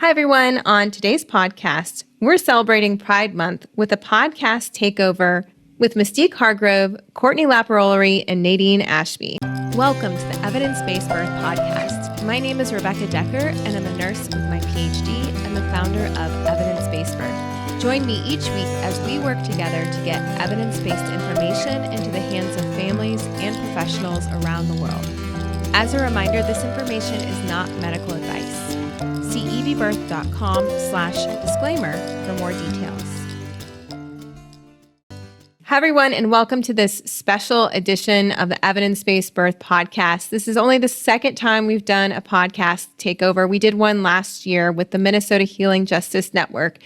Hi, everyone. On today's podcast, we're celebrating Pride Month with a podcast takeover with Mystique Hargrove, Kortney Lapeyrolerie, and Nadine Ashby. Welcome to the Evidence Based Birth Podcast. My name is Rebecca Decker, and I'm a nurse with my Ph.D. and the founder of Evidence Based Birth. Join me each week as we work together to get evidence-based information into the hands of families and professionals around the world. As a reminder, this information is not medical advice. See evbirth.com/disclaimer for more details. Hi, everyone, and welcome to this special edition of the Evidence Based Birth Podcast. This is only the second time we've done a podcast takeover. We did one last year with the Minnesota Healing Justice Network.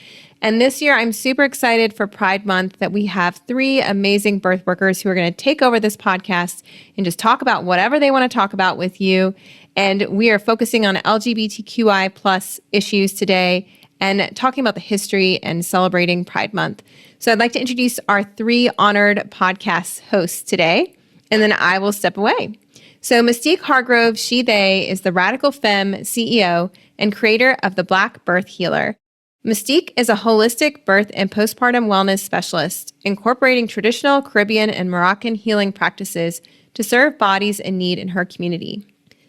And this year, I'm super excited for Pride Month that we have three amazing birth workers who are going to take over this podcast and just talk about whatever they want to talk about with you. And we are focusing on LGBTQI plus issues today and talking about the history and celebrating Pride Month. So I'd like to introduce our three honored podcast hosts today, and then I will step away. So Mystique Hargrove, she, they, is the Radical Femme CEO and creator of the Black Birth Healer. Mystique is a holistic birth and postpartum wellness specialist, incorporating traditional Caribbean and Moroccan healing practices to serve bodies in need in her community.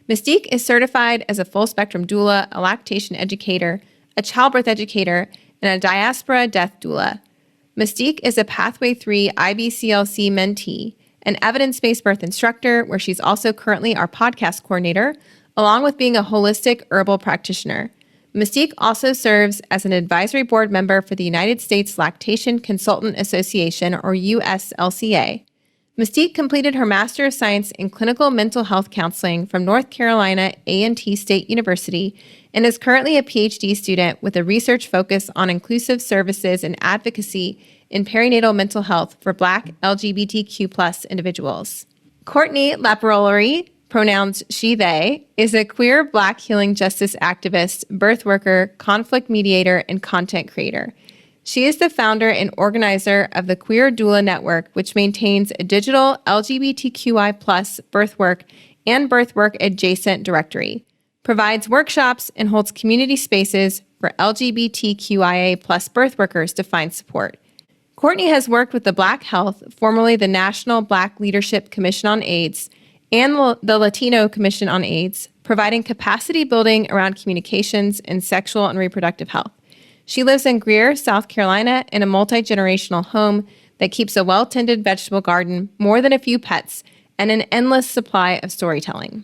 Mystique is certified as a full-spectrum doula, a lactation educator, a childbirth educator, and a Diaspora death doula. Mystique is a Pathway 3 IBCLC mentee, an evidence-based birth instructor, where she's also currently our podcast coordinator, along with being a holistic herbal practitioner. Mystique also serves as an advisory board member for the United States Lactation Consultant Association, or USLCA. Mystique completed her Master of Science in Clinical Mental Health Counseling from North Carolina A&T State University and is currently a Ph.D. student with a research focus on inclusive services and advocacy in perinatal mental health for Black LGBTQ+ individuals. Kortney Lapeyrolerie, pronouns she, they, is a queer Black healing justice activist, birth worker, conflict mediator, and content creator. She is the founder and organizer of the Queer Doula Network, which maintains a digital LGBTQI+ birth work and birth work adjacent directory, provides workshops, and holds community spaces for LGBTQIA+ birth workers to find support. Kortney has worked with the Black Health, formerly the National Black Leadership Commission on AIDS, and the Latino Commission on AIDS, providing capacity building around communications and sexual and reproductive health. She lives in Greer, South Carolina, in a multi-generational home that keeps a well-tended vegetable garden, more than a few pets, and an endless supply of storytelling.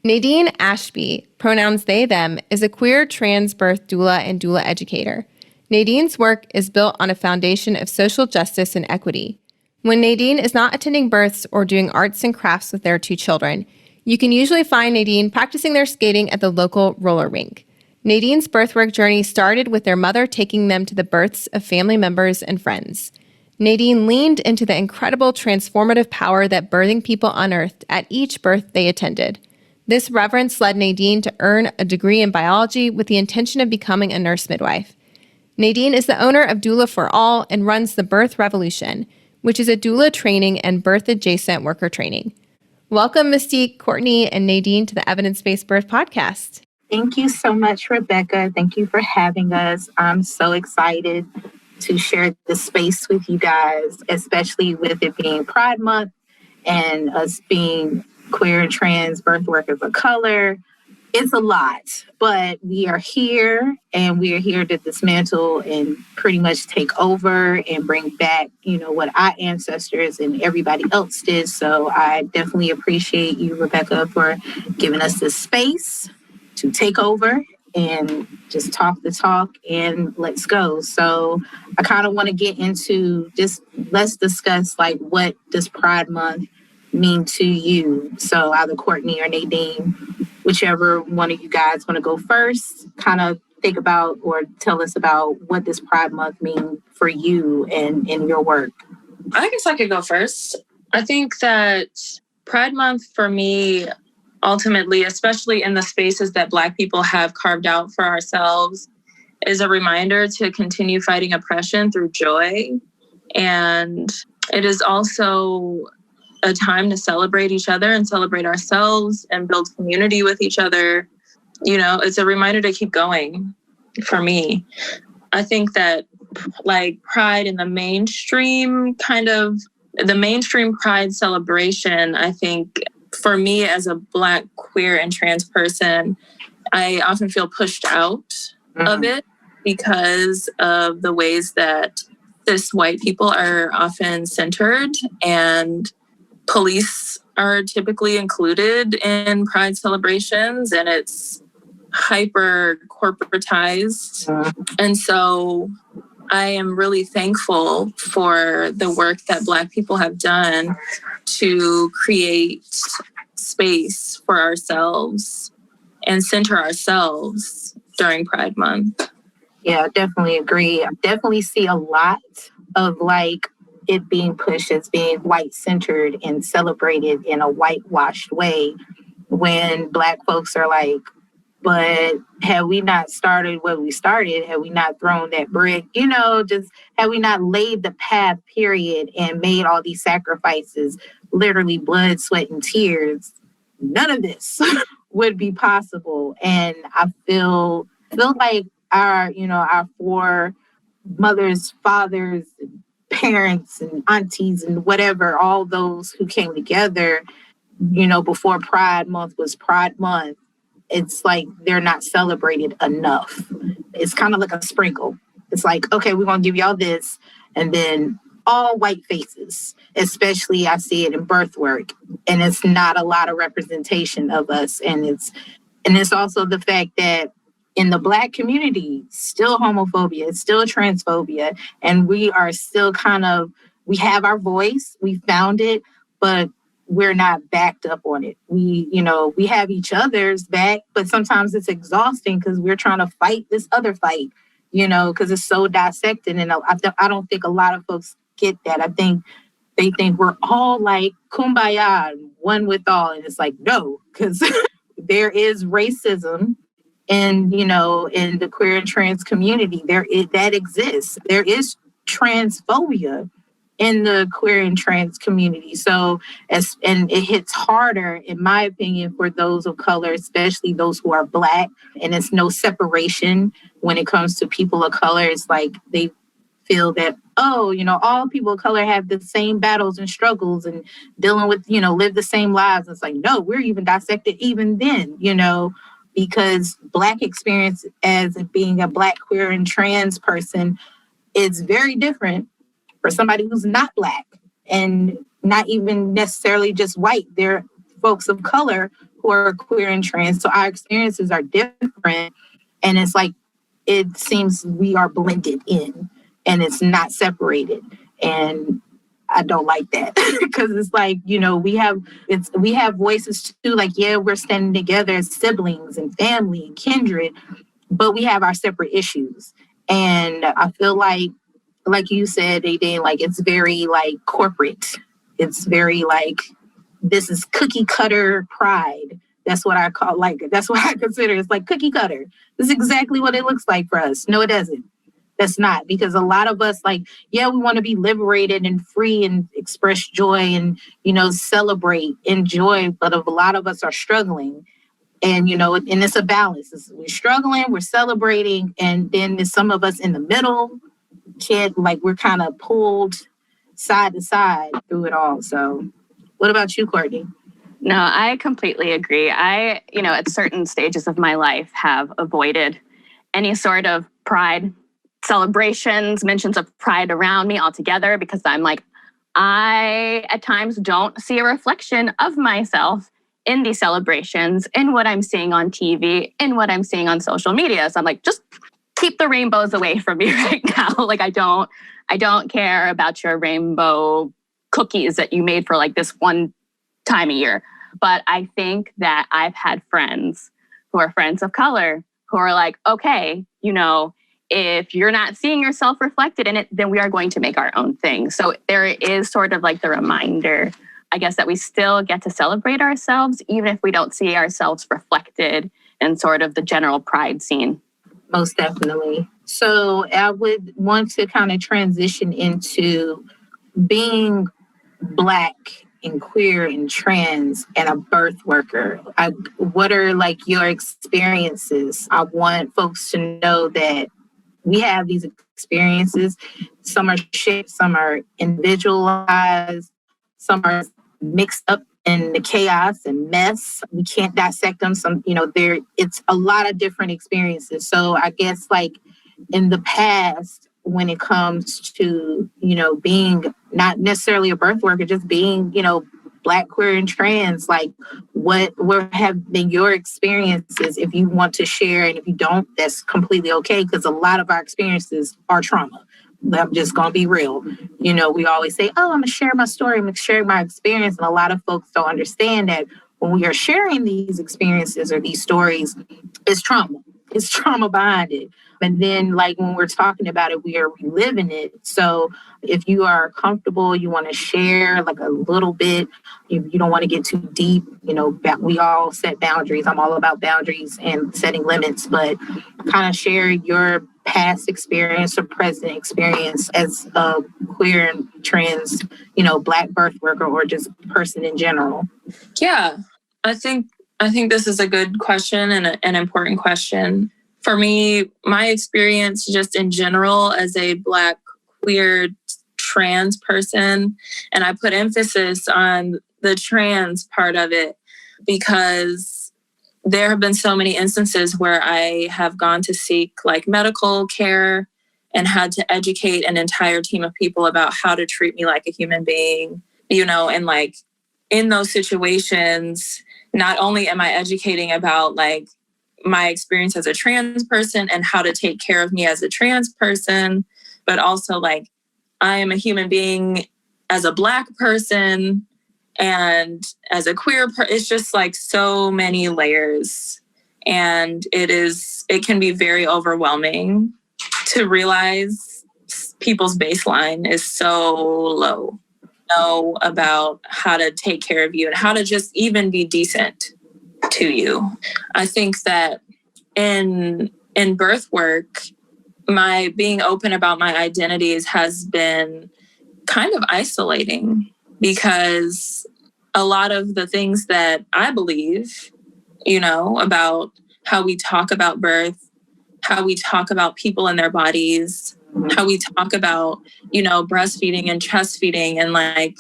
Nadine Ashby, pronouns they, them, is a queer trans birth doula and doula educator. Nadine's work is built on a foundation of social justice and equity. When Nadine is not attending births or doing arts and crafts with their two children, you can usually find Nadine practicing their skating at the local roller rink. Nadine's birthwork journey started with their mother taking them to the births of family members and friends. Nadine leaned into the incredible transformative power that birthing people unearthed at each birth they attended. This reverence led Nadine to earn a degree in biology with the intention of becoming a nurse midwife. Nadine is the owner of Doula for All and runs the Birth Revolution, which is a doula training and birth-adjacent worker training. Welcome, Mystique, Kortney, and Nadine to the Evidence Based Birth Podcast. Thank you so much, Rebecca. Thank you for having us. I'm so excited to share this space with you guys, especially with it being Pride Month and us being queer and trans birth workers of color. It's a lot, but we are here and we are here to dismantle and pretty much take over and bring back, what our ancestors and everybody else did. So I definitely appreciate you, Rebecca, for giving us this space to take over and just talk the talk and let's go. So I kind of want to get into just, let's discuss what does Pride Month mean to you? So either Kortney or Nadine, whichever one of you guys want to go first, kind of think about or tell us about what does Pride Month mean for you and in your work. I guess I could go first. I think that Pride Month for me, ultimately, especially in the spaces that Black people have carved out for ourselves, is a reminder to continue fighting oppression through joy. And it is also a time to celebrate each other and celebrate ourselves and build community with each other. It's a reminder to keep going. for me. I think that like pride in the mainstream pride celebration, I think for me as a Black, queer, and trans person, I often feel pushed out of it because of the ways that cis white people are often centered, and police are typically included in pride celebrations, and it's hyper corporatized. And so I am really thankful for the work that Black people have done to create space for ourselves and center ourselves during Pride Month. Yeah, I definitely agree. I definitely see a lot of like it being pushed as being white centered and celebrated in a whitewashed way when Black folks are like, but had we not started what we started, had we not thrown that brick, just had we not laid the path, period, and made all these sacrifices, literally blood, sweat, and tears, none of this would be possible. And I feel like our four mothers, fathers, parents, and aunties, and whatever, all those who came together, before Pride Month was Pride Month, it's like they're not celebrated enough. It's kind of like a sprinkle. It's like, okay, we're going to give y'all this, and then all white faces, especially I see it in birth work, and it's not a lot of representation of us. And it's also the fact that in the Black community, still homophobia, it's still transphobia, and we are still we have our voice, we found it, but we're not backed up on it. We have each other's back, but sometimes it's exhausting because we're trying to fight this other fight, because it's so dissected. And I don't think a lot of folks get that. I think they think we're all like kumbaya, one with all. And it's like, no, because there is racism in the queer and trans community. That exists. There is transphobia in the queer and trans community. So, and it hits harder, in my opinion, for those of color, especially those who are Black. And it's no separation when it comes to people of color. It's like they feel that, all people of color have the same battles and struggles and dealing with, live the same lives. It's like, no, we're even dissected even then, because Black experience as being a Black, queer, and trans person is very different for somebody who's not Black and not even necessarily just white. They're folks of color who are queer and trans. So our experiences are different. And it's like, it seems we are blended in and it's not separated. And I don't like that because it's like, we have voices too. Like, yeah, we're standing together as siblings and family and kindred, but we have our separate issues. And I feel like you said, Nadine, like it's very like corporate. It's very like, this is cookie cutter pride. That's what I call, that's what I consider. It's like cookie cutter. This is exactly what it looks like for us. No, it doesn't. That's not, because a lot of us we want to be liberated and free and express joy and, celebrate, enjoy. But a lot of us are struggling. And, and it's a balance. We're struggling, we're celebrating. And then there's some of us in the middle. We're kind of pulled side to side through it all. So what about you, Kortney? No, I completely agree. I, at certain stages of my life have avoided any sort of pride celebrations, mentions of pride around me altogether, because I'm like, I at times don't see a reflection of myself in these celebrations, in what I'm seeing on TV, in what I'm seeing on social media. So I'm like, just keep the rainbows away from me right now. Like, I don't care about your rainbow cookies that you made for this one time a year. But I think that I've had friends who are friends of color who are like, okay, if you're not seeing yourself reflected in it, then we are going to make our own thing. So there is sort of the reminder, I guess, that we still get to celebrate ourselves, even if we don't see ourselves reflected in sort of the general pride scene. Most definitely. So I would want to kind of transition into being Black and queer and trans and a birth worker? What are like your experiences? I want folks to know that we have these experiences. Some are shared, some are individualized, some are mixed up in the chaos and mess. We can't dissect them. Some, it's a lot of different experiences. So I guess like in the past, when it comes to, being not necessarily a birth worker, just being, Black, queer, and trans, like what have been your experiences? If you want to share, and if you don't, that's completely okay, because a lot of our experiences are trauma. I'm just going to be real. We always say, oh, I'm going to share my story, I'm going to share my experience. And a lot of folks don't understand that when we are sharing these experiences or these stories, it's trauma. It's trauma behind it. And then like when we're talking about it, we are reliving it. So if you are comfortable, you want to share like a little bit, if you don't want to get too deep, we all set boundaries. I'm all about boundaries and setting limits, but kind of share your past experience or present experience as a queer and trans, Black birth worker or just person in general. Yeah, I think this is a good question and an important question. For me, my experience just in general as a Black, queer, trans person, and I put emphasis on the trans part of it because there have been so many instances where I have gone to seek like medical care and had to educate an entire team of people about how to treat me like a human being, and like in those situations, not only am I educating about like my experience as a trans person and how to take care of me as a trans person, but also like I am a human being as a Black person and as a queer person. It's just like so many layers, and it can be very overwhelming to realize people's baseline is so low. Know about how to take care of you and how to just even be decent to you. I think that in birth work, my being open about my identities has been kind of isolating because a lot of the things that I believe, about how we talk about birth, how we talk about people and their bodies, how we talk about, breastfeeding and chest feeding, and like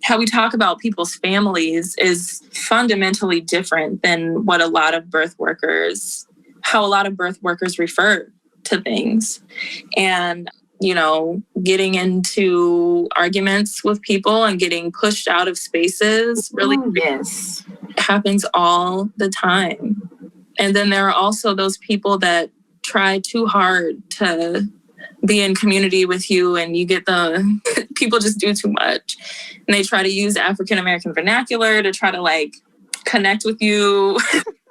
how we talk about people's families is fundamentally different than how a lot of birth workers refer to things. And, getting into arguments with people and getting pushed out of spaces really happens all the time. And then there are also those people that try too hard to be in community with you, and you get people just do too much. And they try to use African-American vernacular to try to like connect with you,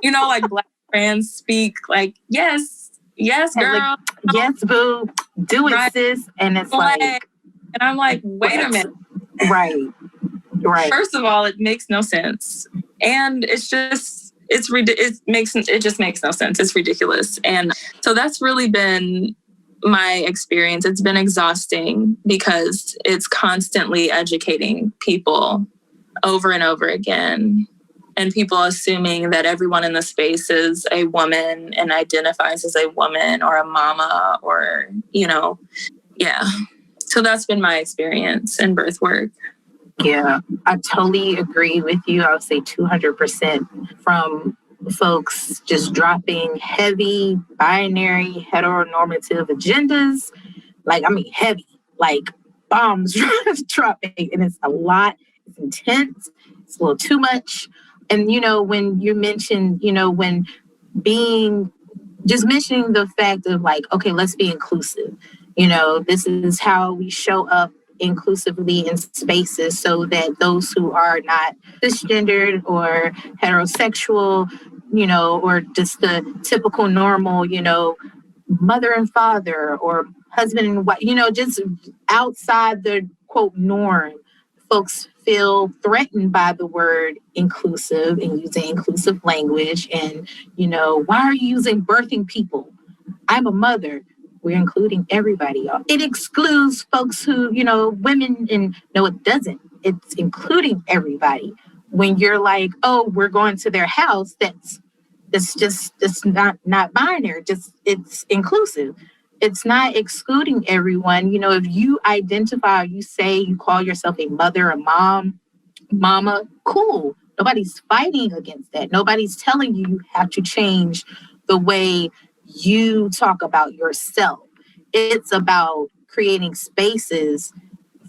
like Black trans speak like, yes, girl. Like, yes, boo, do it, right, sis. And it's like, and I'm like, wait a minute. Right. First of all, it makes no sense. And it just makes no sense. It's ridiculous. And so that's really been my experience. It's been exhausting because it's constantly educating people over and over again. And people assuming that everyone in the space is a woman and identifies as a woman or a mama or, yeah. So that's been my experience in birth work. Yeah, I totally agree with you. I would say 200% from folks just dropping heavy, binary, heteronormative agendas. Heavy, like bombs dropping. And it's a lot. It's intense. It's a little too much. And, when you mentioned, when mentioning the fact of like, okay, let's be inclusive. This is how we show up inclusively in spaces so that those who are not cisgendered or heterosexual, or just the typical normal, mother and father or husband and wife, just outside the quote norm, folks feel threatened by the word inclusive and using inclusive language. And, why are you using birthing people? I'm a mother. We're including everybody, y'all. It excludes folks who, women, and no, it doesn't. it's including everybody. When you're like, oh, we're going to their house, that's not binary, just it's inclusive. It's not excluding everyone. You know, if you identify, you say you call yourself a mother, a mom, mama, cool. Nobody's fighting against that. Nobody's telling you have to change the way you talk about yourself. It's about creating spaces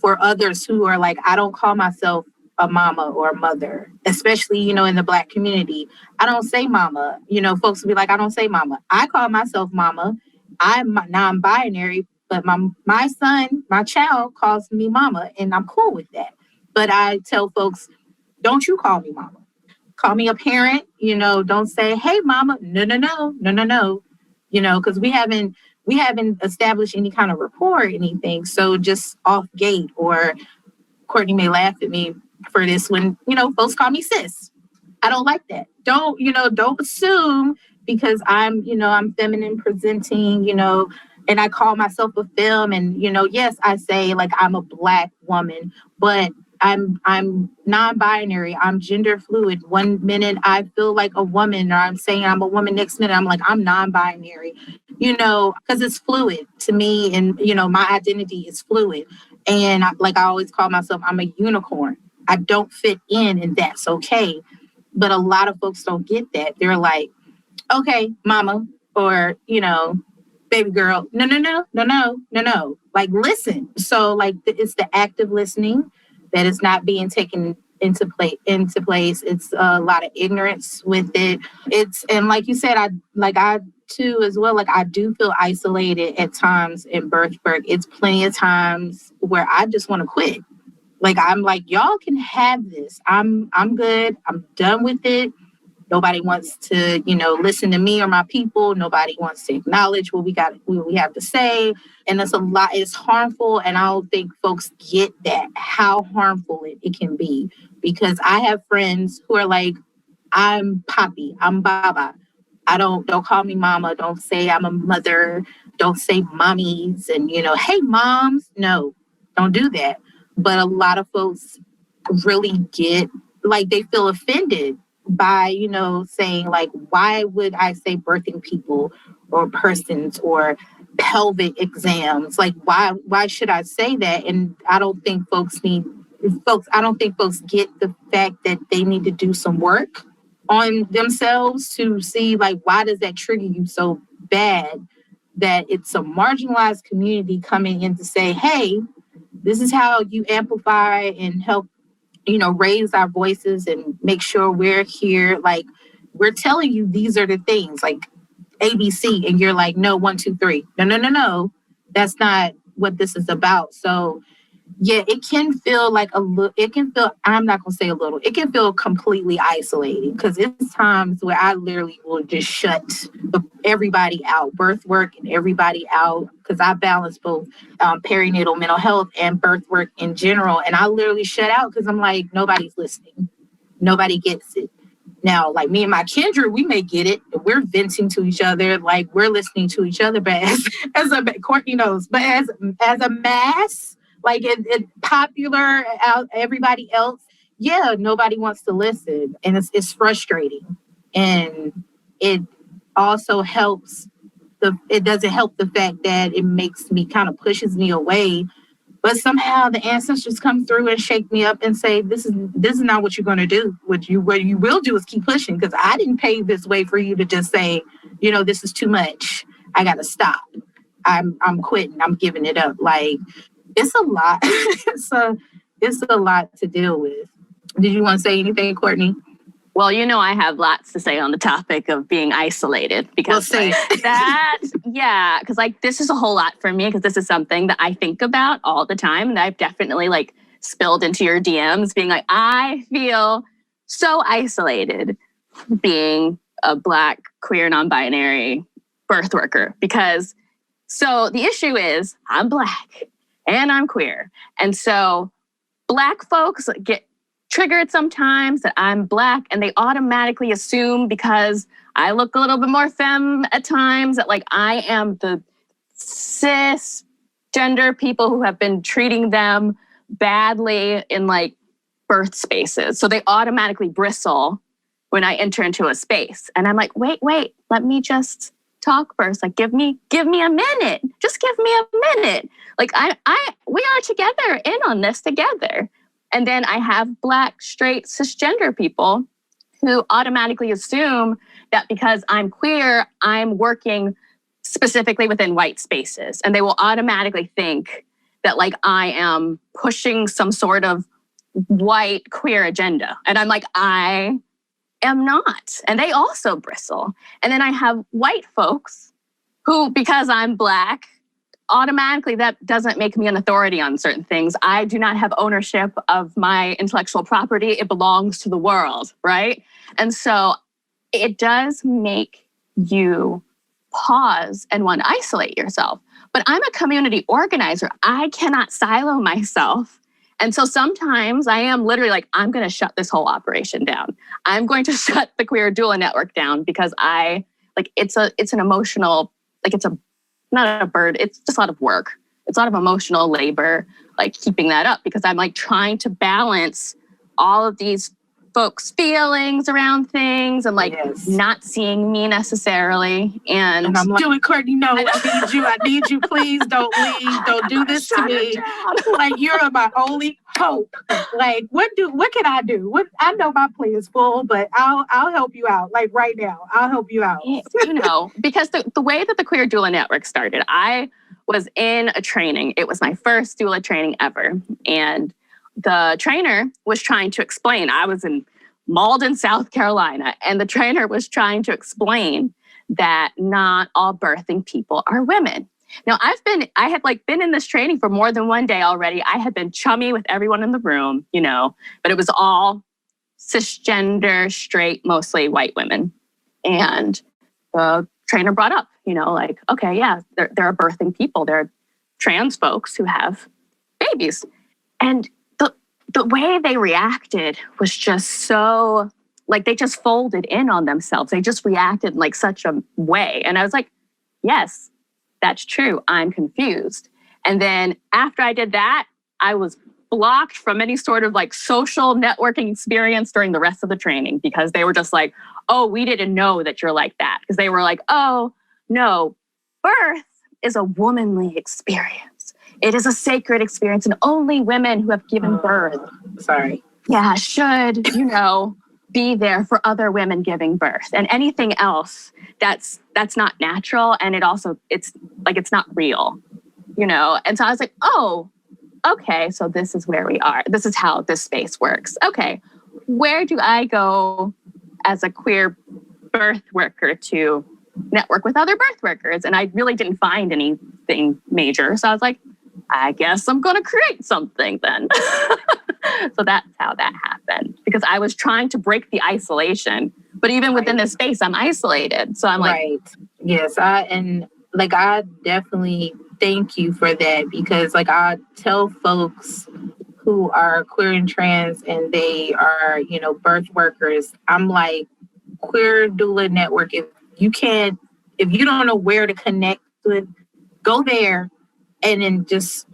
for others who are like, I don't call myself a mama or a mother, especially, you know, in the Black community. I don't say mama. You know, folks will be like, I don't say mama. I call myself mama. I'm non-binary, but my son, my child calls me mama, and I'm cool with that. But I tell folks, don't you call me mama. Call me a parent, you know, don't say, hey, mama. No. You know, because we haven't established any kind of rapport or anything. So just off gate, or Kortney may laugh at me for this when, you know, folks call me sis. I don't like that. Don't assume because I'm feminine presenting, you know, and I call myself a femme, and, you know, yes, I say like I'm a Black woman, but I'm non-binary. I'm gender fluid. One minute I feel like a woman, or I'm saying I'm a woman. Next minute I'm like I'm non-binary. You know, because it's fluid to me, and you know my identity is fluid. And I always call myself, I'm a unicorn. I don't fit in, and that's okay. But a lot of folks don't get that. They're like, okay, mama, or you know, baby girl. No. Like, listen. So like it's the active listening that is not being taken into place. It's a lot of ignorance with it. And like you said, I too as well, like I do feel isolated at times in birth work. It's plenty of times where I just want to quit. Like I'm like, y'all can have this. I'm good. I'm done with it. Nobody wants to, you know, listen to me or my people. Nobody wants to acknowledge what we have to say. And it's a lot, it's harmful. And I don't think folks get that, how harmful it can be. Because I have friends who are like, I'm Poppy, I'm Baba. Don't call me mama. Don't say I'm a mother. Don't say mommies and, you know, hey moms. No, don't do that. But a lot of folks really get, like, they feel offended by, you know, saying like, why would I say birthing people or persons or pelvic exams? Like, why should I say that? And I don't think folks get the fact that they need to do some work on themselves to see like, why does that trigger you so bad that it's a marginalized community coming in to say, hey, this is how you amplify and help, you know, raise our voices and make sure we're here. Like, we're telling you these are the things like ABC, and you're like, no, 1, 2, 3. No. That's not what this is about. So yeah, it can feel like I'm not going to say a little, it can feel completely isolating, because it's times where I literally will just shut everybody out, birth work and everybody out, because I balance both perinatal mental health and birth work in general. And I literally shut out because I'm like, nobody's listening. Nobody gets it. Now, like me and my kindred, we may get it. We're venting to each other, like we're listening to each other. But as a Kortney knows, but as a mass, like it popular out everybody else, yeah, nobody wants to listen, and it's frustrating, and it also helps. It doesn't help the fact that it makes me kind of pushes me away. But somehow the ancestors come through and shake me up and say, this is not what you're going to do. What you will do is keep pushing, because I didn't pave this way for you to just say, you know, this is too much. I got to stop. I'm quitting. I'm giving it up. Like, it's a lot. It's a lot to deal with. Did you want to say anything, Kortney? Well, you know, I have lots to say on the topic of being isolated, because because like this is a whole lot for me, because this is something that I think about all the time, and I've definitely like spilled into your DMs being like, I feel so isolated being a Black, queer, non-binary birth worker, because so the issue is I'm Black and I'm queer. And so Black folks get triggered sometimes that I'm Black, and they automatically assume, because I look a little bit more femme at times, that like I am the cisgender people who have been treating them badly in like birth spaces. So they automatically bristle when I enter into a space. And I'm like, wait, let me just talk first. Like, give me a minute. Just give me a minute. Like we are together in on this together. And then I have Black, straight, cisgender people who automatically assume that because I'm queer, I'm working specifically within white spaces. And they will automatically think that like I am pushing some sort of white queer agenda. And I'm like, I am not. And they also bristle. And then I have white folks who, because I'm Black, automatically that doesn't make me an authority on certain things. I do not have ownership of my intellectual property. It belongs to the world, right? And so it does make you pause and want to isolate yourself. But I'm a community organizer. I cannot silo myself. And so sometimes I am literally like, I'm going to shut this whole operation down. I'm going to shut the Queer Doula Network down because it's an emotional, like it's not a bird. It's just a lot of work. It's a lot of emotional labor, like keeping that up because I'm like trying to balance all of these folks' feelings around things and like not seeing me necessarily. And I'm like, do it, Kortney. No, I need you. Please don't leave. Don't do this to me. Like, you're my only hope. Like, what can I do? I know my plate is full, but I'll help you out. Like right now, I'll help you out. Because the way that the Queer Doula Network started, I was in a training. It was my first doula training ever. And the trainer was trying to explain. I was in Malden, South Carolina, and the trainer was trying to explain that not all birthing people are women. Now, I had been in this training for more than one day already. I had been chummy with everyone in the room, but it was all cisgender, straight, mostly white women. And the trainer brought up, okay, yeah, there are birthing people. There are trans folks who have babies. And the way they reacted was just so, like, they just folded in on themselves. They just reacted in like such a way. And I was like, yes, that's true. I'm confused. And then after I did that, I was blocked from any sort of like social networking experience during the rest of the training because they were just like, oh, we didn't know that you're like that. Because they were like, oh, no, birth is a womanly experience. It is a sacred experience, and only women who have given birth, should, be there for other women giving birth. And anything else that's not natural, and it's not real, And so I was like, oh, okay, so this is where we are. This is how this space works. Okay, where do I go as a queer birth worker to network with other birth workers? And I really didn't find anything major. So I was like, I guess I'm going to create something then. So that's how that happened. Because I was trying to break the isolation, but even within this space, I'm isolated. So I'm like, right. Yes, I definitely thank you for that because I tell folks who are queer and trans and they are, birth workers, I'm like, Queer Doula Network, if you don't know where to connect with, go there. And then just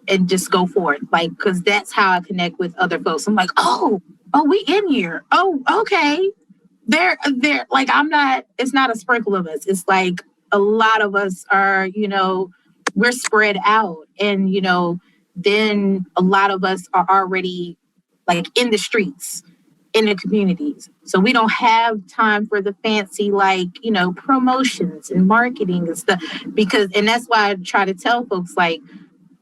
go for it. Like, because that's how I connect with other folks. I'm like, oh, we in here. Oh, okay. They're like, it's not a sprinkle of us. It's like a lot of us are, we're spread out. And, then a lot of us are already like in the streets, in the communities. So we don't have time for the fancy, promotions and marketing and stuff and that's why I try to tell folks,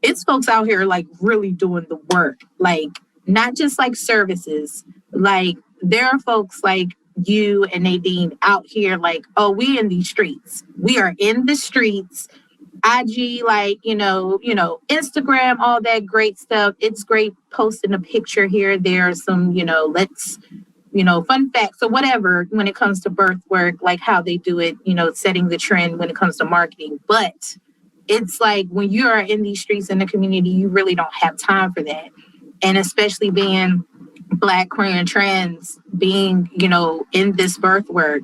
it's folks out here, really doing the work, not just services, there are folks like you and Nadine out here, we in these streets, we are in the streets, IG, Instagram, all that great stuff. It's great posting a picture here, there's some, fun facts or whatever when it comes to birth work, how they do it, setting the trend when it comes to marketing. But it's when you are in these streets in the community, you really don't have time for that. And especially being Black, queer, and trans, being, in this birth work,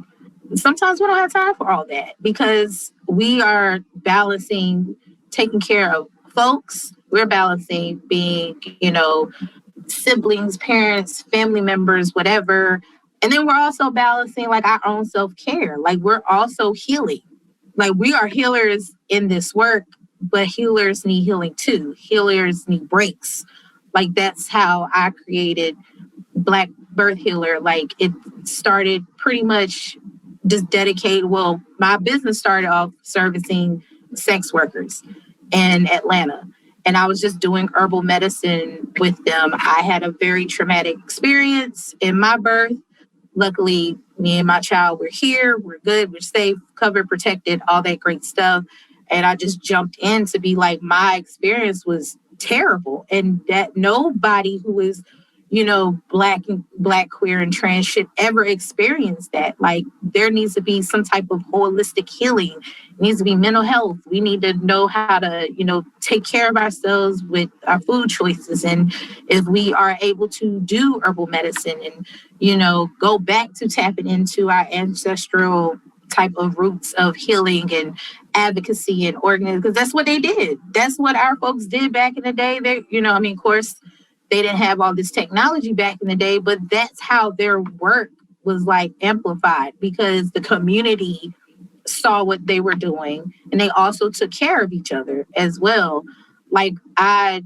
sometimes we don't have time for all that because we are balancing taking care of folks. We're balancing being, siblings, parents, family members, whatever. And then we're also balancing like our own self-care. Like we're also healing. Like we are healers in this work, but healers need healing too. Healers need breaks. Like that's how I created Black Birth Healer. Like it started pretty much just dedicated. Well, my business started off servicing sex workers in Atlanta. And I was just doing herbal medicine with them. I had a very traumatic experience in my birth. Luckily, me and my child were here. We're good. We're safe, covered, protected, all that great stuff. And I just jumped in to be like, my experience was terrible. And that nobody who is, Black, queer, and trans should ever experience that. Like there needs to be some type of holistic healing. It needs to be mental health. We need to know how to, take care of ourselves with our food choices. And if we are able to do herbal medicine and, go back to tapping into our ancestral type of roots of healing and advocacy and organizing, because that's what they did. That's what our folks did back in the day. They, of course, they didn't have all this technology back in the day, but that's how their work was like amplified because the community saw what they were doing and they also took care of each other as well. Like I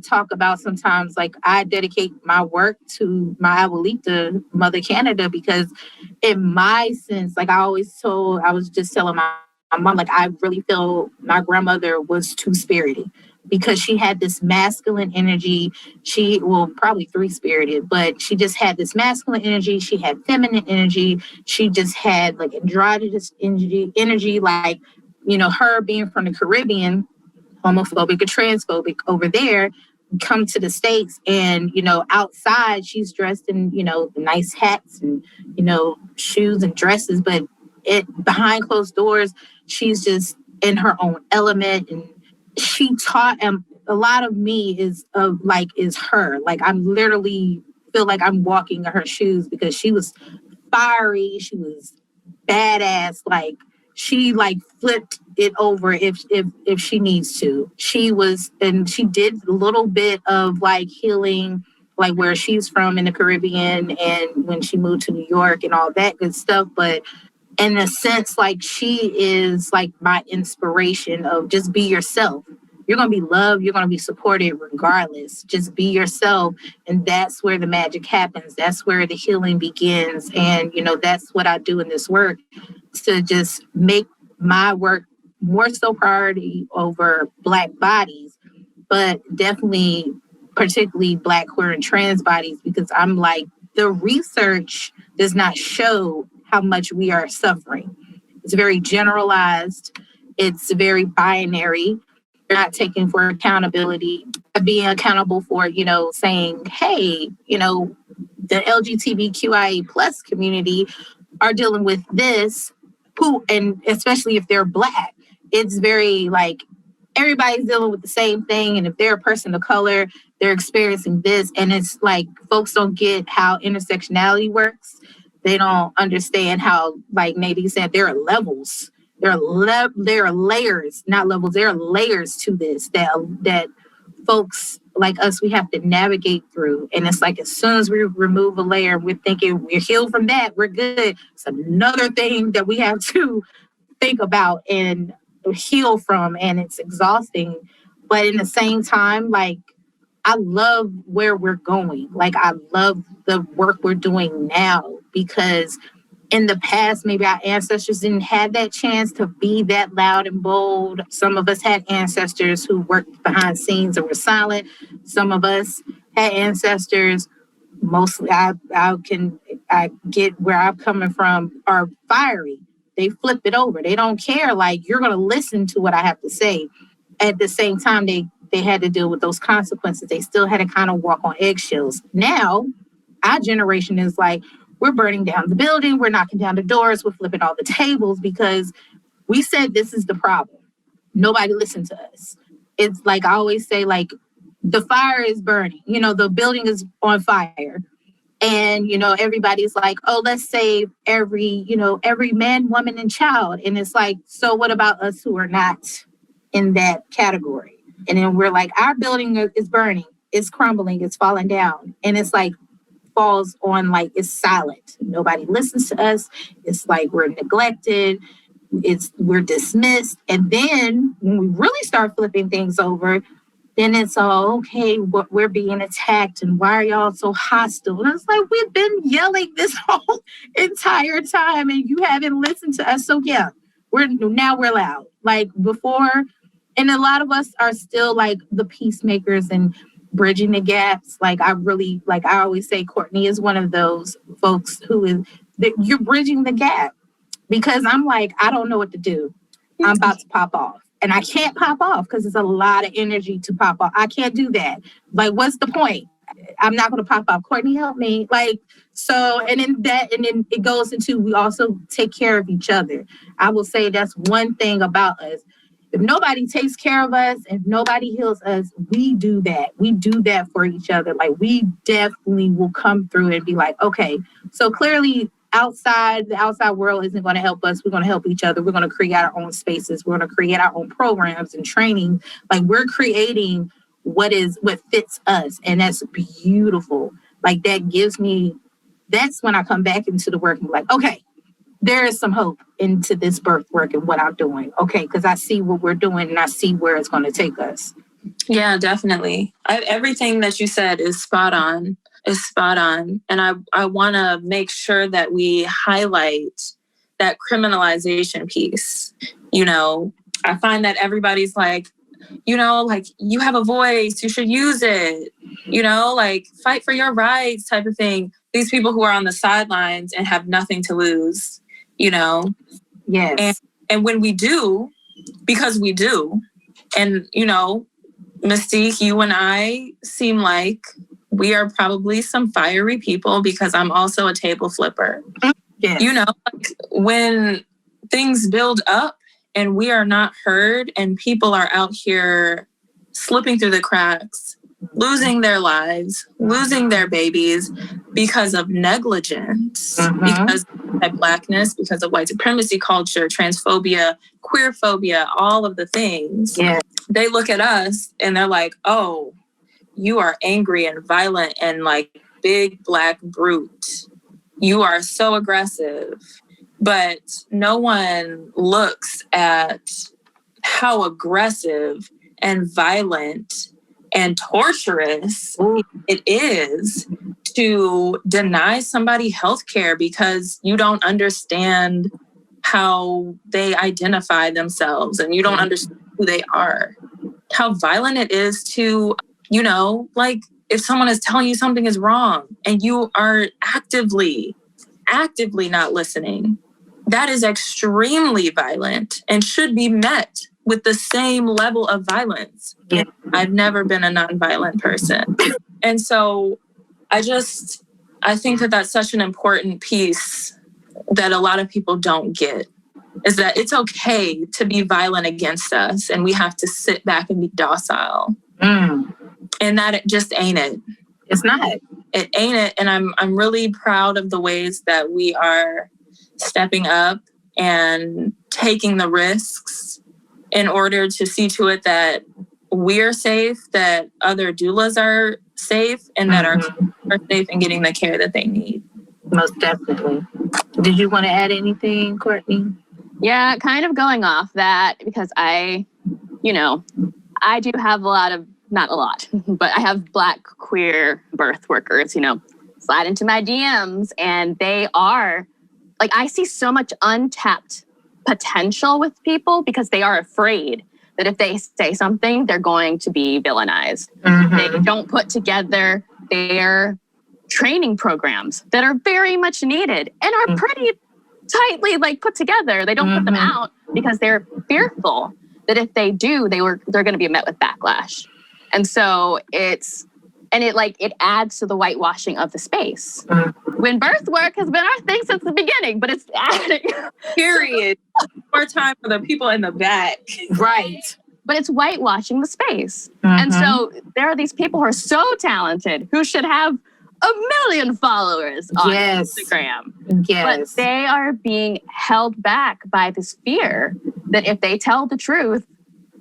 talk about sometimes, like I dedicate my work to my abuelita, Mother Canada, because in my sense, like I was just telling my mom, like I really feel my grandmother was two-spirited because she had this masculine energy. Probably three-spirited, but she just had this masculine energy. She had feminine energy. She just had like androgynous energy, like, her being from the Caribbean, homophobic or transphobic over there, come to the States and, outside she's dressed in, nice hats and, shoes and dresses, but behind closed doors, she's just in her own element. And she taught a lot of me is her. Like I'm literally feel like I'm walking in her shoes because she was fiery. She was badass. Like she like flipped it over if she needs to. She did a little bit of like healing, like where she's from in the Caribbean and when she moved to New York and all that good stuff. But in a sense, like she is like my inspiration of just be yourself. You're going to be loved. You're going to be supported regardless. Just be yourself. And that's where the magic happens. That's where the healing begins. And, that's what I do in this work, to just make my work more so priority over Black bodies, but definitely particularly Black, queer, and trans bodies, because I'm like, the research does not show how much we are suffering. It's very generalized. It's very binary. They're not taking for accountability, being accountable for, saying, hey, the LGBTQIA plus community are dealing with this, and especially if they're Black, it's very like everybody's dealing with the same thing. And if they're a person of color, they're experiencing this. And it's like folks don't get how intersectionality works. They don't understand how, like Nadine said, there are levels. There are layers, not levels. There are layers to this that folks like us, we have to navigate through. And it's like as soon as we remove a layer, we're thinking we're healed from that, we're good. It's another thing that we have to think about and heal from, and it's exhausting. But in the same time, like I love where we're going. Like I love the work we're doing now, because in the past, maybe our ancestors didn't have that chance to be that loud and bold. Some of us had ancestors who worked behind scenes and were silent. Some of us had ancestors, mostly I get where I'm coming from, are fiery. They flip it over. They don't care. Like, you're going to listen to what I have to say. At the same time, they had to deal with those consequences. They still had to kind of walk on eggshells. Now, our generation is like, we're burning down the building. We're knocking down the doors. We're flipping all the tables because we said this is the problem. Nobody listened to us. It's like I always say, like, the fire is burning. The building is on fire. And, everybody's like, oh, let's save every man, woman, and child. And it's like, so what about us who are not in that category? And then we're like, our building is burning. it's crumbling, it's falling down. And it's like falls on, like it's silent. Nobody listens to us. It's like we're neglected. We're dismissed. And then when we really start flipping things over, then it's all, okay, we're being attacked and why are y'all so hostile? And it's like, we've been yelling this whole entire time and you haven't listened to us. So yeah, we're loud. Like before, and a lot of us are still like the peacemakers and bridging the gaps. Like I always say, Kortney is one of those folks who is, you're bridging the gap because I'm like, I don't know what to do. I'm about to pop off. And I can't pop off because it's a lot of energy to pop off. I can't do that. Like, what's the point? I'm not going to pop off. Kortney, help me. Like, so, and then it goes into, we also take care of each other. I will say that's one thing about us. If nobody takes care of us, if nobody heals us, we do that. We do that for each other. Like, we definitely will come through and be like, okay, so clearly the outside world isn't going to help us. We're going to help each other. We're going to create our own spaces. We're going to create our own programs and training. Like we're creating what fits us. And that's beautiful. Like that's when I come back into the work and be like, okay, there is some hope into this birth work and what I'm doing. Okay. Because I see what we're doing and I see where it's going to take us. Yeah, definitely. Everything that you said is spot on. And I want to make sure that we highlight that criminalization piece. I find that everybody's like, like you have a voice, you should use it, like fight for your rights type of thing. These people who are on the sidelines and have nothing to lose, Yes. And when we do, because we do, and, Mystique, you and I seem like we are probably some fiery people because I'm also a table flipper. Yes. Like when things build up and we are not heard and people are out here slipping through the cracks, losing their lives, losing their babies because of negligence, because of Blackness, because of white supremacy culture, transphobia, queerphobia, all of the things. Yes. They look at us and they're like, oh, you are angry and violent and like big black brute. You are so aggressive. But no one looks at how aggressive and violent and torturous it is to deny somebody healthcare because you don't understand how they identify themselves and you don't understand who they are. How violent it is to, like if someone is telling you something is wrong and you are actively not listening, that is extremely violent and should be met with the same level of violence. Yeah. I've never been a nonviolent person. And so I think that that's such an important piece that a lot of people don't get, is that it's okay to be violent against us and we have to sit back and be docile. And that it just ain't it. It's not. It ain't it. And I'm really proud of the ways that we are stepping up and taking the risks in order to see to it that we're safe, that other doulas are safe, and that our kids are safe and getting the care that they need. Most definitely. Did you want to add anything, Kortney? Yeah, kind of going off that because I do have not a lot, but I have Black queer birth workers, slide into my DMs and they are like, I see so much untapped potential with people because they are afraid that if they say something, they're going to be villainized. They don't put together their training programs that are very much needed and are pretty tightly put together. They don't put them out because they're fearful that if they do, they're going to be met with backlash. And so it adds to the whitewashing of the space. When birth work has been our thing since the beginning, but it's adding. Period. More time for the people in the back. Right. But it's whitewashing the space. And so there are these people who are so talented who should have 1 million followers on Instagram. Yes. But they are being held back by this fear that if they tell the truth,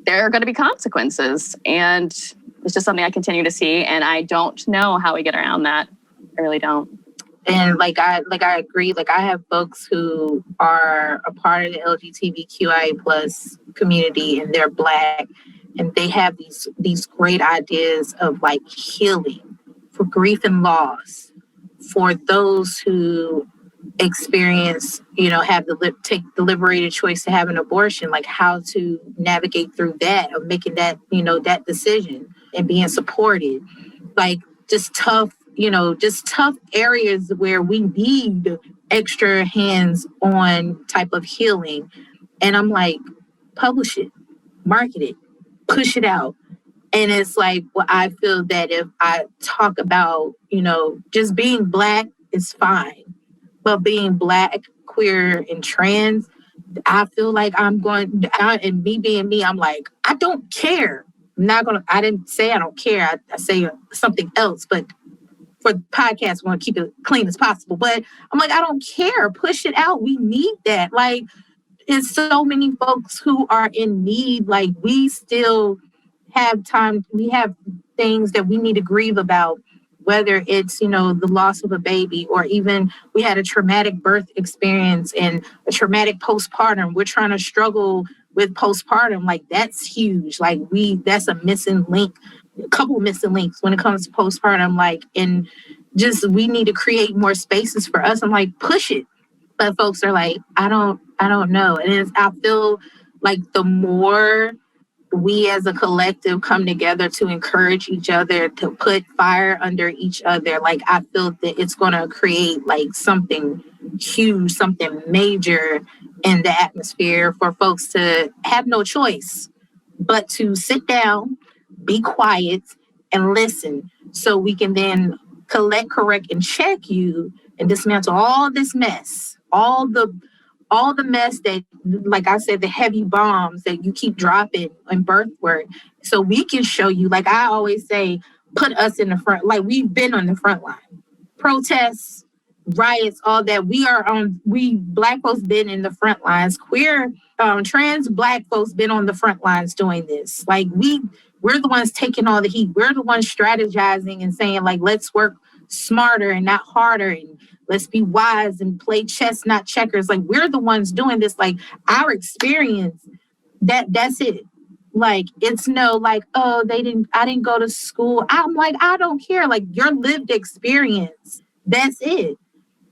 there are going to be consequences. And It's just something I continue to see, and I don't know how we get around that. I really don't. And I agree. Like, I have folks who are a part of the LGBTQIA plus community, and they're Black, and they have these great ideas of like healing for grief and loss, for those who experience, take the liberated choice to have an abortion, like how to navigate through that, of making that, that decision and being supported. Like, just tough areas where we need extra hands on type of healing. And I'm like, publish it, market it, push it out. And it's like, well, I feel that if I talk about, just being Black is fine, but being Black, queer, and trans, I feel like and me being me, I'm like, I don't care. I didn't say I don't care. I say something else, but for the podcast, we want to keep it clean as possible. But I'm like, I don't care. Push it out. We need that. Like, it's so many folks who are in need. Like, we still have time. We have things that we need to grieve about, whether it's, the loss of a baby, or even we had a traumatic birth experience and a traumatic postpartum. We're trying to struggle with postpartum. Like, that's huge. Like, that's a missing link, a couple of missing links when it comes to postpartum. Like, and just, we need to create more spaces for us. I'm like, push it. But folks are like, I don't know. And I feel like the more we as a collective come together to encourage each other, to put fire under each other, like, I feel that it's going to create like something huge, something major in the atmosphere for folks to have no choice but to sit down, be quiet, and listen, so we can then collect, correct, and check you and dismantle all this mess, all the mess that, like I said, the heavy bombs that you keep dropping in birth work, so we can show you. Like I always say, put us in the front. Like, we've been on the front line. Protests, riots, all that. We Black folks been in the front lines. Queer, trans Black folks been on the front lines doing this. Like, we're the ones taking all the heat. We're the ones strategizing and saying, like, let's work smarter and not harder, and let's be wise and play chess, not checkers. Like, we're the ones doing this. Like, our experience, that's it. Like, it's no like, oh, I didn't go to school. I'm like, I don't care. Like, your lived experience, that's it.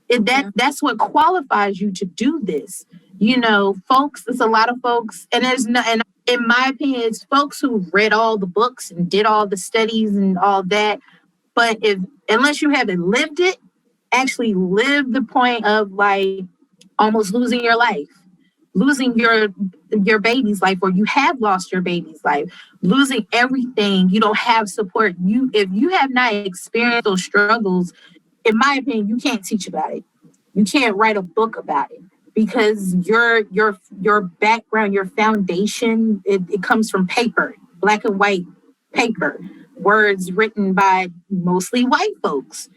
That's what qualifies you to do this. Folks, there's a lot of folks, and in my opinion, it's folks who read all the books and did all the studies and all that. But unless you haven't lived it, actually live the point of like almost losing your life, losing your baby's life, or you have lost your baby's life, losing everything. You don't have support. If you have not experienced those struggles, in my opinion, you can't teach about it. You can't write a book about it, because your background, your foundation, it comes from paper, black and white paper, words written by mostly white folks.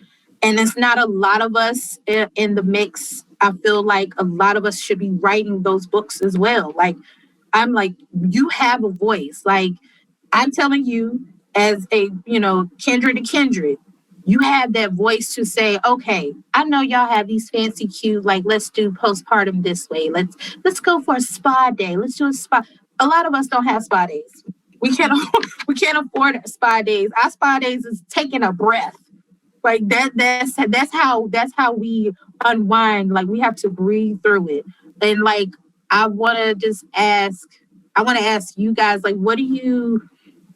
And it's not a lot of us in the mix. I feel like a lot of us should be writing those books as well. Like, I'm like, you have a voice. Like, I'm telling you, as a, kindred to kindred, you have that voice to say, okay, I know y'all have these fancy cute, like, let's do postpartum this way. Let's go for a spa day. Let's do a spa. A lot of us don't have spa days. We can't afford spa days. Our spa days is taking a breath. Like, that's how we unwind. Like, we have to breathe through it. And like, I want to ask you guys, like, what do you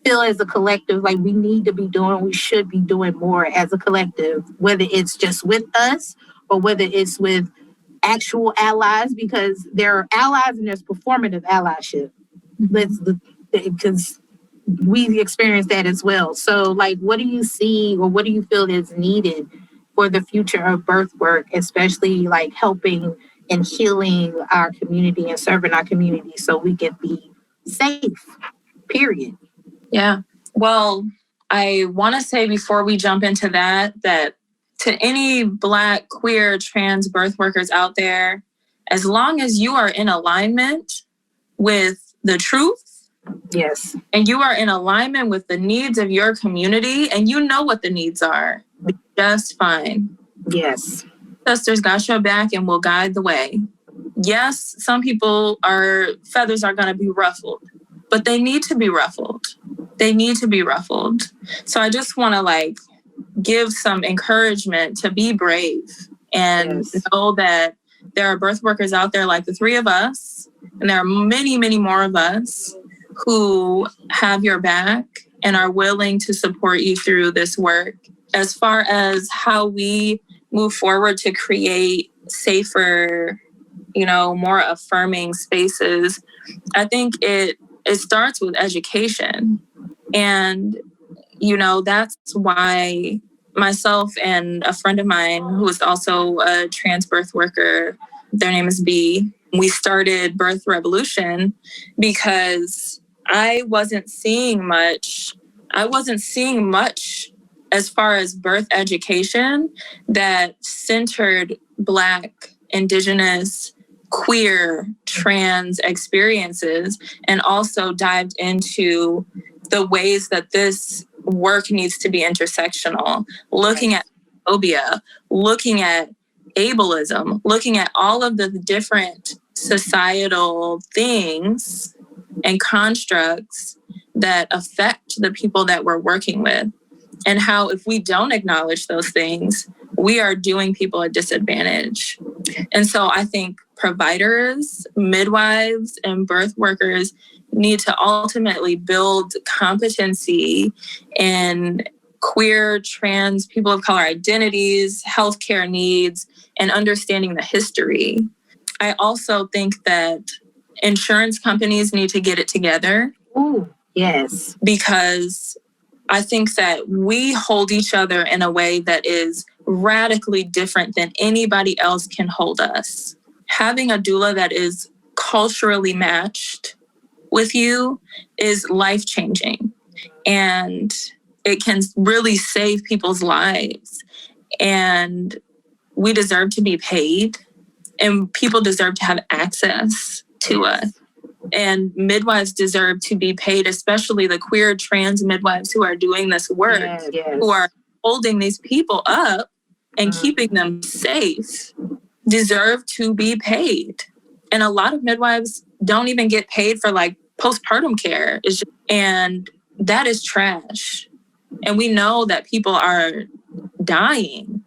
feel as a collective like we need to be doing, we should be doing more as a collective, whether it's just with us or whether it's with actual allies, because there are allies and there's performative allyship. Because we experience that as well. So like, what do you see or what do you feel is needed for the future of birth work, especially like helping and healing our community and serving our community so we can be safe, period? Yeah. Well, I want to say before we jump into that to any Black, queer, trans birth workers out there, as long as you are in alignment with the truth Yes. And you are in alignment with the needs of your community, and you know what the needs are. Just fine. Yes. Ancestors got your back and will guide the way. Yes, some people feathers are going to be ruffled, but they need to be ruffled. They need to be ruffled. So I just want to give some encouragement to be brave and know that there are birth workers out there like the three of us, and there are many, many more of us who have your back and are willing to support you through this work. As far as how we move forward to create safer, more affirming spaces, I think it starts with education. And, that's why myself and a friend of mine who is also a trans birth worker, their name is B, we started Birth Revolution because I wasn't seeing much as far as birth education that centered Black, Indigenous, queer, trans experiences, and also dived into the ways that this work needs to be intersectional, looking at phobia, looking at ableism, looking at all of the different societal things and constructs that affect the people that we're working with, and how if we don't acknowledge those things, we are doing people a disadvantage. And so I think providers, midwives, and birth workers need to ultimately build competency in queer, trans, people of color identities, healthcare needs, and understanding the history. I also think that insurance companies need to get it together. Ooh, yes. Because I think that we hold each other in a way that is radically different than anybody else can hold us. Having a doula that is culturally matched with you is life-changing, and it can really save people's lives. And we deserve to be paid, and people deserve to have access to us. And midwives deserve to be paid, especially the queer trans midwives who are doing this work, who are holding these people up and keeping them safe, deserve to be paid. And a lot of midwives don't even get paid for postpartum care. And that is trash. And we know that people are dying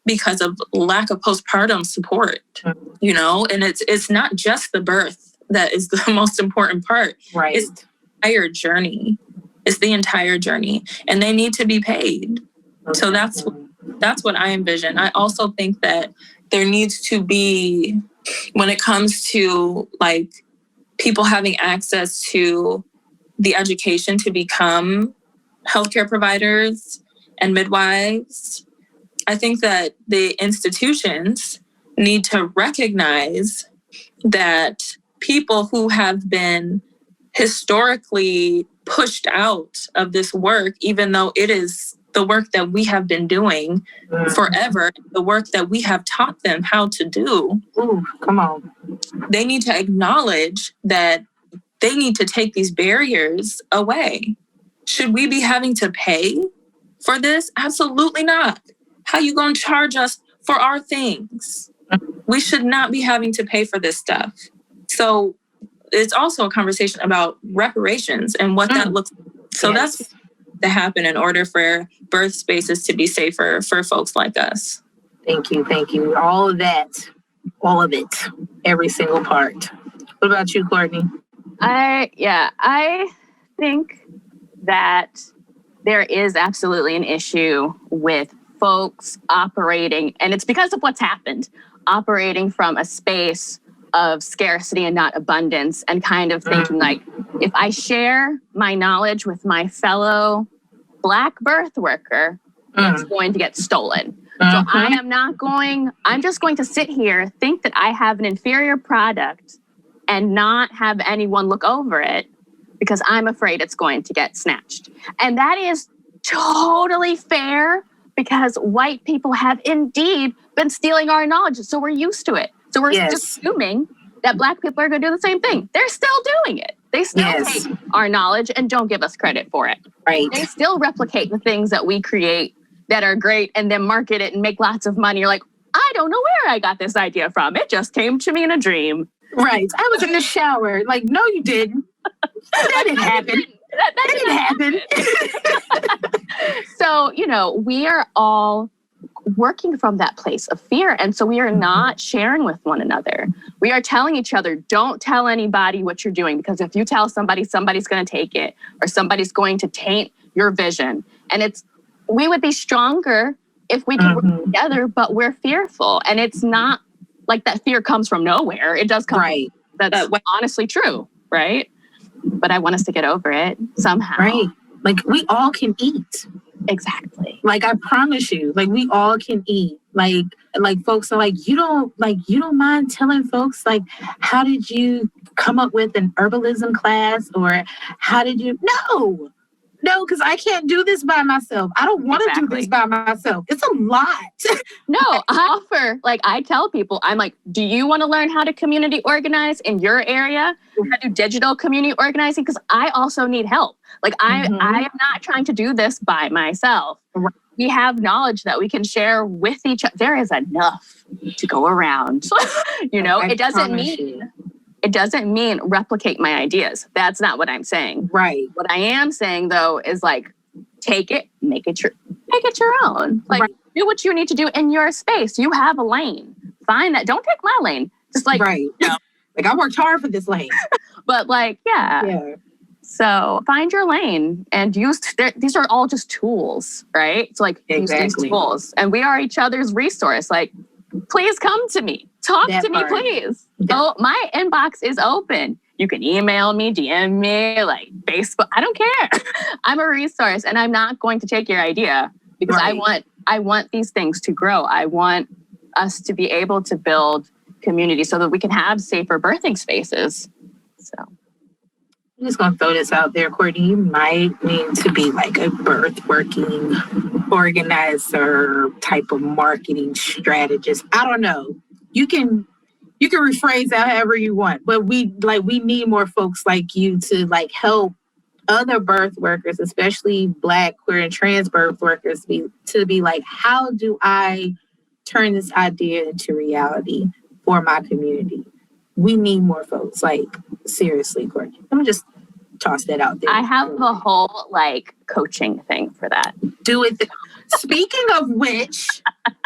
because of lack of postpartum support, and it's not just the birth that is the most important part. Right. It's the entire journey. It's the entire journey. And they need to be paid. Okay. So that's what I envision. I also think that there needs to be, when it comes to people having access to the education to become healthcare providers and midwives, I think that the institutions need to recognize that people who have been historically pushed out of this work, even though it is the work that we have been doing forever, the work that we have taught them how to do. Ooh, come on. They need to acknowledge that they need to take these barriers away. Should we be having to pay for this? Absolutely not. How you going to charge us for our things? We should not be having to pay for this stuff. So it's also a conversation about reparations and what that looks like. So that's to happen in order for birth spaces to be safer for folks like us. Thank you. Thank you. All of it, every single part. What about you, Kortney? I think that there is absolutely an issue with folks operating, and it's because of what's happened, operating from a space of scarcity and not abundance, and kind of thinking if I share my knowledge with my fellow Black birth worker, it's going to get stolen. So I'm just going to sit here, think that I have an inferior product and not have anyone look over it because I'm afraid it's going to get snatched. And that is totally fair because white people have indeed been stealing our knowledge. So we're used to it. So we're just assuming that Black people are going to do the same thing. They're still doing it. They still take our knowledge and don't give us credit for it. Right. They still replicate the things that we create that are great and then market it and make lots of money. You're like, I don't know where I got this idea from. It just came to me in a dream. Right. I was in the shower. Like, no, you didn't. That didn't happen. That didn't happen. So, we are all working from that place of fear. And so we are not sharing with one another. We are telling each other, don't tell anybody what you're doing, because if you tell somebody, somebody's going to take it or somebody's going to taint your vision. And we would be stronger if we could work together, but we're fearful. And it's not like that fear comes from nowhere. It does come. Right. That's honestly true. Right. But I want us to get over it somehow. Right. Like, we all can eat. Exactly. Like, I promise you, like, we all can eat. Like folks are like, you don't mind telling folks, like, how did you come up with an herbalism class, or how did you? No, because I can't do this by myself. I don't want to do this by myself. It's a lot. No, I tell people, I'm like, do you want to learn how to community organize in your area? How to do digital community organizing? Because I also need help. Like, I am not trying to do this by myself. Right. We have knowledge that we can share with each other. There is enough to go around. It doesn't mean replicate my ideas. That's not what I'm saying. Right. What I am saying, though, is like, take it, make it your own. Like, do what you need to do in your space. You have a lane. Find that. Don't take my lane. Just like, right. Like, I worked hard for this lane. But like, yeah. So find your lane and these are all just tools, right? So like, use these tools, and we are each other's resource. Like, please come to me. Talk to me, please. Oh, my inbox is open. You can email me, DM me, like Facebook. I don't care. I'm a resource, and I'm not going to take your idea, because I want these things to grow. I want us to be able to build community so that we can have safer birthing spaces. So I'm just going to throw this out there, Kortney. You might need to be like a birth working organizer type of marketing strategist. I don't know. You can rephrase that however you want, but we need more folks like you to like help other birth workers, especially Black, queer, and trans birth workers, to be like, how do I turn this idea into reality for my community? We need more folks. Like, seriously, Kortney. Let me just toss that out there. I have a whole like coaching thing for that. Do it. Speaking of which,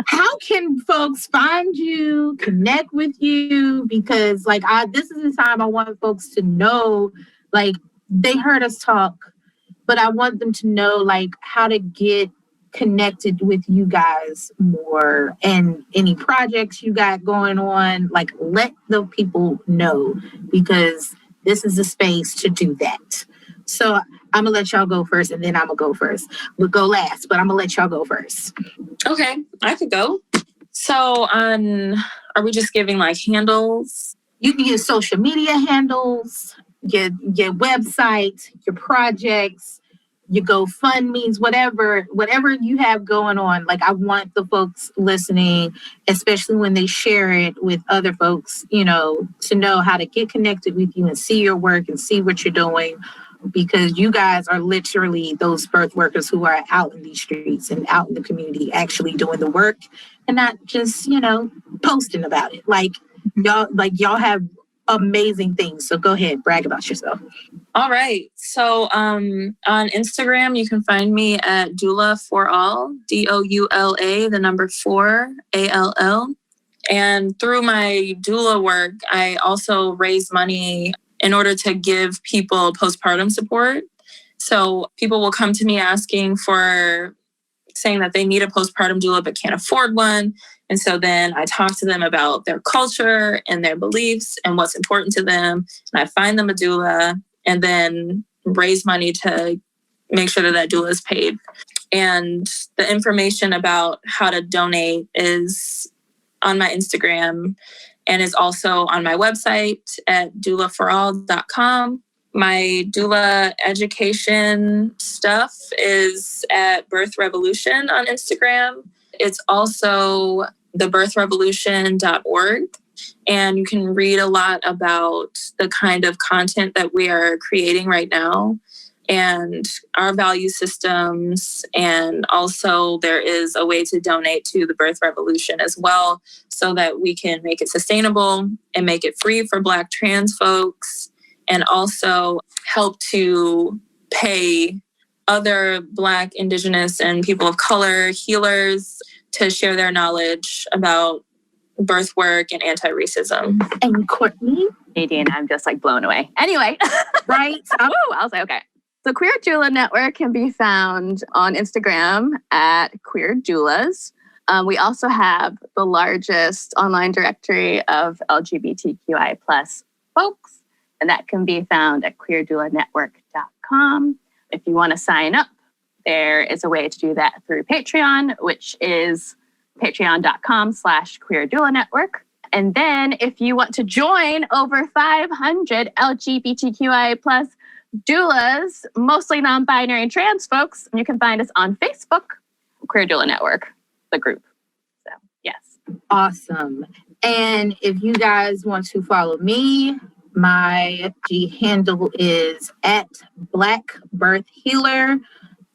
how can folks find you, connect with you? Because like, this is the time I want folks to know, like, they heard us talk, but I want them to know like how to get connected with you guys more, and any projects you got going on. Like, let the people know, because this is a space to do that. So I'm gonna let y'all go first, and then I'm gonna go first. We'll go last, but I'm gonna let y'all go first. Okay, I could go. So are we just giving like handles? You can use social media handles, your website, your projects, your GoFundMes, whatever you have going on. Like, I want the folks listening, especially when they share it with other folks, to know how to get connected with you and see your work and see what you're doing, because you guys are literally those birth workers who are out in these streets and out in the community actually doing the work, and not just, posting about it. Like, y'all have amazing things. So go ahead, brag about yourself. All right. So on Instagram, you can find me at Doula for All, DOULA, the number 4, ALL. And through my doula work, I also raise money in order to give people postpartum support. So people will come to me saying that they need a postpartum doula but can't afford one. And so then I talk to them about their culture and their beliefs and what's important to them. And I find them a doula and then raise money to make sure that doula is paid. And the information about how to donate is on my Instagram and is also on my website at doulaforall.com. My doula education stuff is at Birth Revolution on Instagram. It's also thebirthrevolution.org. And you can read a lot about the kind of content that we are creating right now and our value systems. And also there is a way to donate to the birth revolution as well, so that we can make it sustainable and make it free for Black trans folks, and also help to pay other Black, Indigenous, and people of color healers to share their knowledge about birth work and anti-racism. And Kortney? Nadine, I'm just like blown away. Anyway. Right? Woo, I was like, okay. The Queer Doula Network can be found on Instagram at Queer Doulas. We also have the largest online directory of LGBTQI+ folks, and that can be found at queerdoulanetwork.com. If you want to sign up, there is a way to do that through Patreon, which is patreon.com/Queer Doula Network. And then if you want to join over 500 LGBTQIA+ doulas, mostly non-binary and trans folks, you can find us on Facebook, Queer Doula Network, the group. So, yes. Awesome. And if you guys want to follow me, my handle is at Black Birth Healer.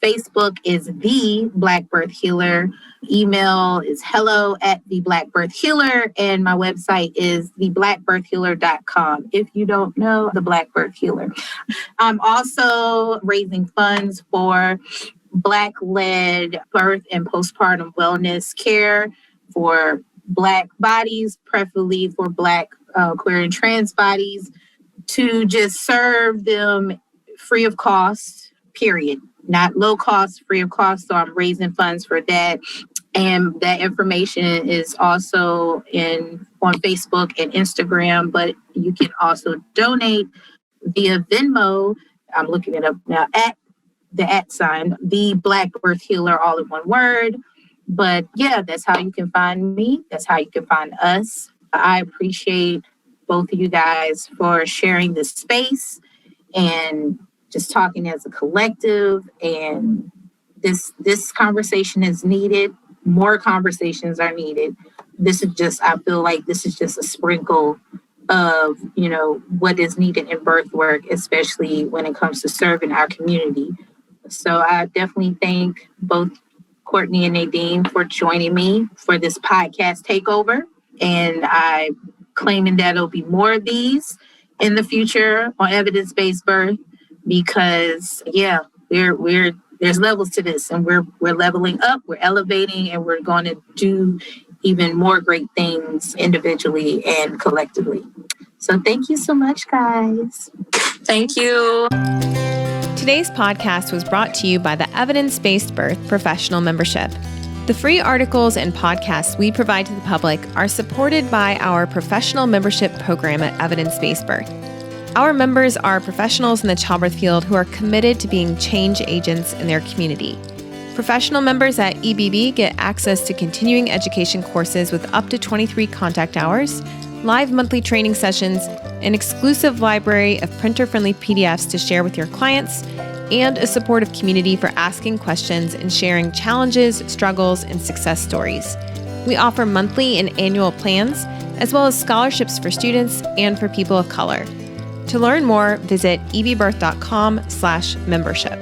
Facebook is The Black Birth Healer. Email is hello@theblackbirthhealer. And my website is theblackbirthhealer.com. If you don't know the Black Birth Healer. I'm also raising funds for Black-led birth and postpartum wellness care for Black bodies, preferably for Black queer and trans bodies, to just serve them free of cost, period. Not low cost, free of cost. So I'm raising funds for that. And that information is also on Facebook and Instagram, but you can also donate via Venmo. I'm looking it up now at the @ the Black Birth Healer, all in one word. But yeah, that's how you can find me. That's how you can find us. I appreciate both of you guys for sharing this space and just talking as a collective. And this conversation is needed. More conversations are needed. I feel like this is just a sprinkle of, what is needed in birth work, especially when it comes to serving our community. So I definitely thank both Kortney and Nadine for joining me for this podcast takeover. And I'm claiming that there'll be more of these in the future on Evidence Based Birth, because there's levels to this, and we're leveling up, we're elevating, and we're going to do even more great things individually and collectively. So thank you so much, guys. Thank you. Today's podcast was brought to you by the Evidence Based Birth Professional Membership. The free articles and podcasts we provide to the public are supported by our professional membership program at Evidence Based Birth. Our members are professionals in the childbirth field who are committed to being change agents in their community. Professional members at EBB get access to continuing education courses with up to 23 contact hours, live monthly training sessions, an exclusive library of printer-friendly PDFs to share with your clients, and a supportive community for asking questions and sharing challenges, struggles, and success stories. We offer monthly and annual plans, as well as scholarships for students and for people of color. To learn more, visit ebbirth.com/membership.